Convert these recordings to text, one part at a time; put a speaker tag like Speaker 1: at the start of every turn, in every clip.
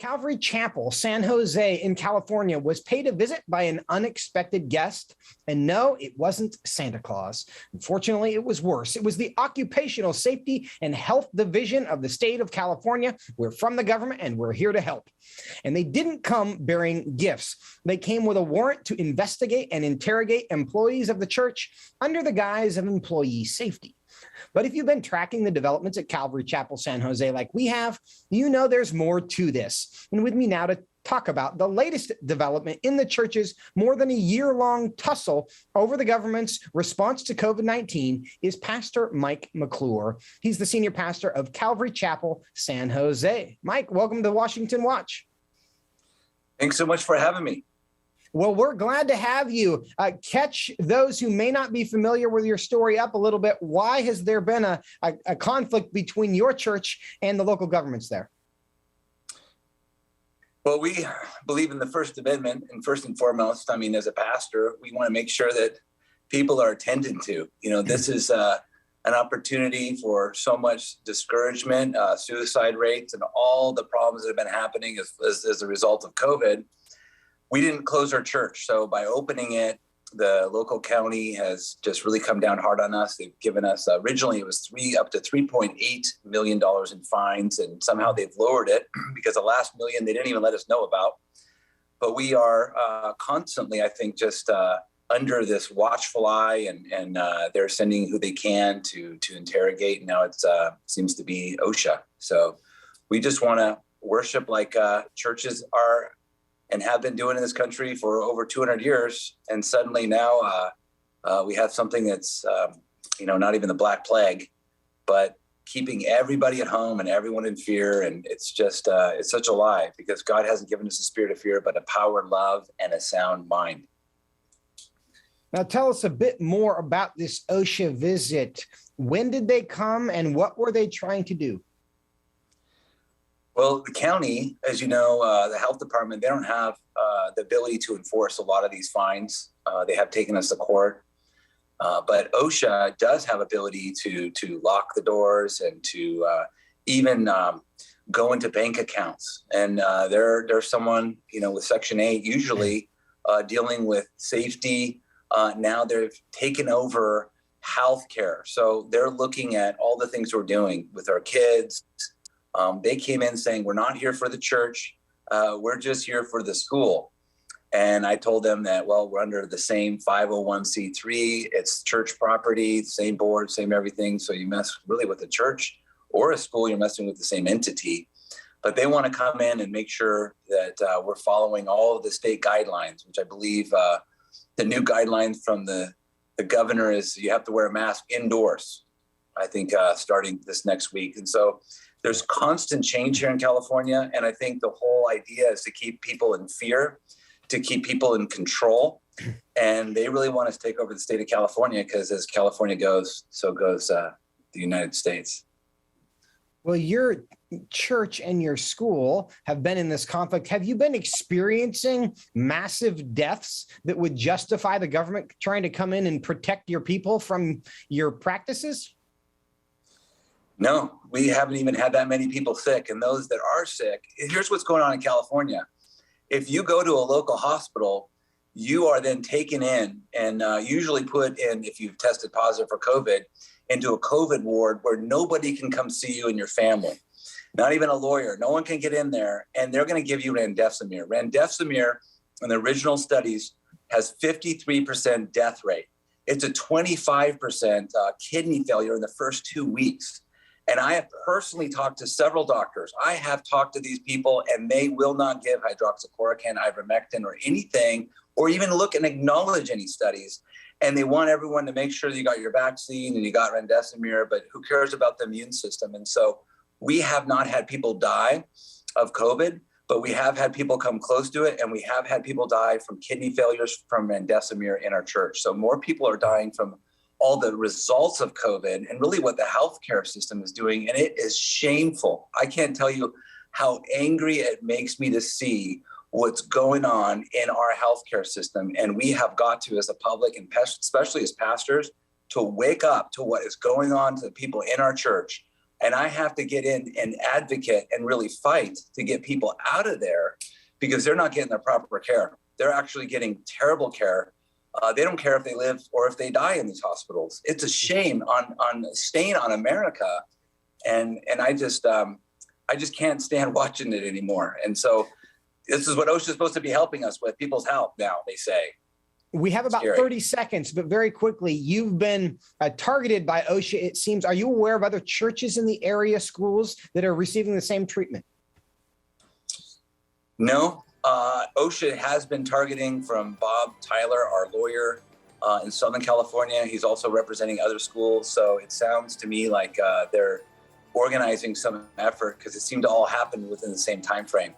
Speaker 1: Calvary Chapel, San Jose in California was paid a visit by an unexpected guest. And no, it wasn't Santa Claus. Unfortunately, it was worse. It was the Occupational Safety and Health Division of the state of California. We're from the government and we're here to help. And they didn't come bearing gifts. They came with a warrant to investigate and interrogate employees of the church under the guise of employee safety. But if you've been tracking the developments at Calvary Chapel, San Jose, like we have, you know there's more to this. And with me now to talk about the latest development in the church's more than a year-long tussle over the government's response to COVID-19 is Pastor Mike McClure. He's the senior pastor of Calvary Chapel, San Jose. Mike, welcome to Washington Watch.
Speaker 2: Thanks so much for having me.
Speaker 1: Well, we're glad to have you. Catch those who may not be familiar with your story up a little bit. Why has there been a conflict between your church and the local governments there?
Speaker 2: Well, we believe in the First Amendment, and first and foremost, I mean, as a pastor, we want to make sure that people are attended to. You know, this is an opportunity for so much discouragement, suicide rates, and all the problems that have been happening as a result of COVID. We didn't close our church. So by opening it, the local county has just really come down hard on us. They've given us, originally it was up to $3.8 million in fines, and somehow they've lowered it because the last million they didn't even let us know about. But we are constantly, I think, just under this watchful eye, and they're sending who they can to interrogate. And now it seems to be OSHA. So we just want to worship like churches are and have been doing in this country for over 200 years. And suddenly now we have something that's, not even the Black Plague, but keeping everybody at home and everyone in fear. And it's just, it's such a lie, because God hasn't given us a spirit of fear, but a power, love, and a sound mind.
Speaker 1: Now tell us a bit more about this OSHA visit. When did they come and what were they trying to do?
Speaker 2: Well, the county, as you know, the health department, they don't have the ability to enforce a lot of these fines. They have taken us to court. But OSHA does have ability to lock the doors and to even go into bank accounts. And there's someone, with Section 8, usually dealing with safety. Now they've taken over healthcare. So they're looking at all the things we're doing with our kids. They came in saying, we're not here for the church. We're just here for the school. And I told them that, well, we're under the same 501c3. It's church property, same board, same everything. So you mess really with a church or a school, you're messing with the same entity. But they want to come in and make sure that we're following all of the state guidelines, which I believe the new guidelines from the governor is you have to wear a mask indoors, I think, starting this next week. And so there's constant change here in California. And I think the whole idea is to keep people in fear, to keep people in control. And they really want us to take over the state of California, because as California goes, so goes the United States.
Speaker 1: Well, your church and your school have been in this conflict. Have you been experiencing massive deaths that would justify the government trying to come in and protect your people from your practices?
Speaker 2: No, we haven't even had that many people sick. And those that are sick, here's what's going on in California. If you go to a local hospital, you are then taken in and usually put in, if you've tested positive for COVID, into a COVID ward where nobody can come see you and your family. Not even a lawyer. No one can get in there. And they're going to give you remdesivir. Remdesivir, in the original studies, has 53% death rate. It's a 25% kidney failure in the first 2 weeks. And I have personally talked to several doctors. I have talked to these people, and they will not give hydroxychloroquine, ivermectin, or anything, or even look and acknowledge any studies. And they want everyone to make sure that you got your vaccine and you got remdesivir, but who cares about the immune system? And so we have not had people die of COVID, but we have had people come close to it, and we have had people die from kidney failures from remdesivir in our church. So more people are dying from all the results of COVID and really what the healthcare system is doing. And it is shameful. I can't tell you how angry it makes me to see what's going on in our healthcare system. And we have got to, as a public, and especially as pastors, to wake up to what is going on to the people in our church And I have to get in and advocate and really fight to get people out of there because they're not getting the proper care. They're actually getting terrible care. They don't care if they live or if they die in these hospitals. It's a shame on stain on America. And I just can't stand watching it anymore. And so this is what OSHA is supposed to be helping us with, people's health now, they say.
Speaker 1: We have about 30 seconds, but very quickly, you've been targeted by OSHA, it seems. Are you aware of other churches in the area, schools that are receiving the same treatment?
Speaker 2: No. OSHA has been targeting from Bob Tyler, our lawyer in Southern California. He's also representing other schools. So it sounds to me like they're organizing some effort because it seemed to all happen within the same time frame.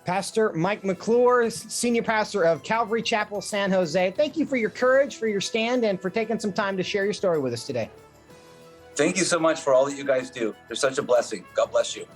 Speaker 1: Pastor Mike McClure, Senior Pastor of Calvary Chapel, San Jose. Thank you for your courage, for your stand, and for taking some time to share your story with us today.
Speaker 2: Thank you so much for all that you guys do. You're such a blessing. God bless you.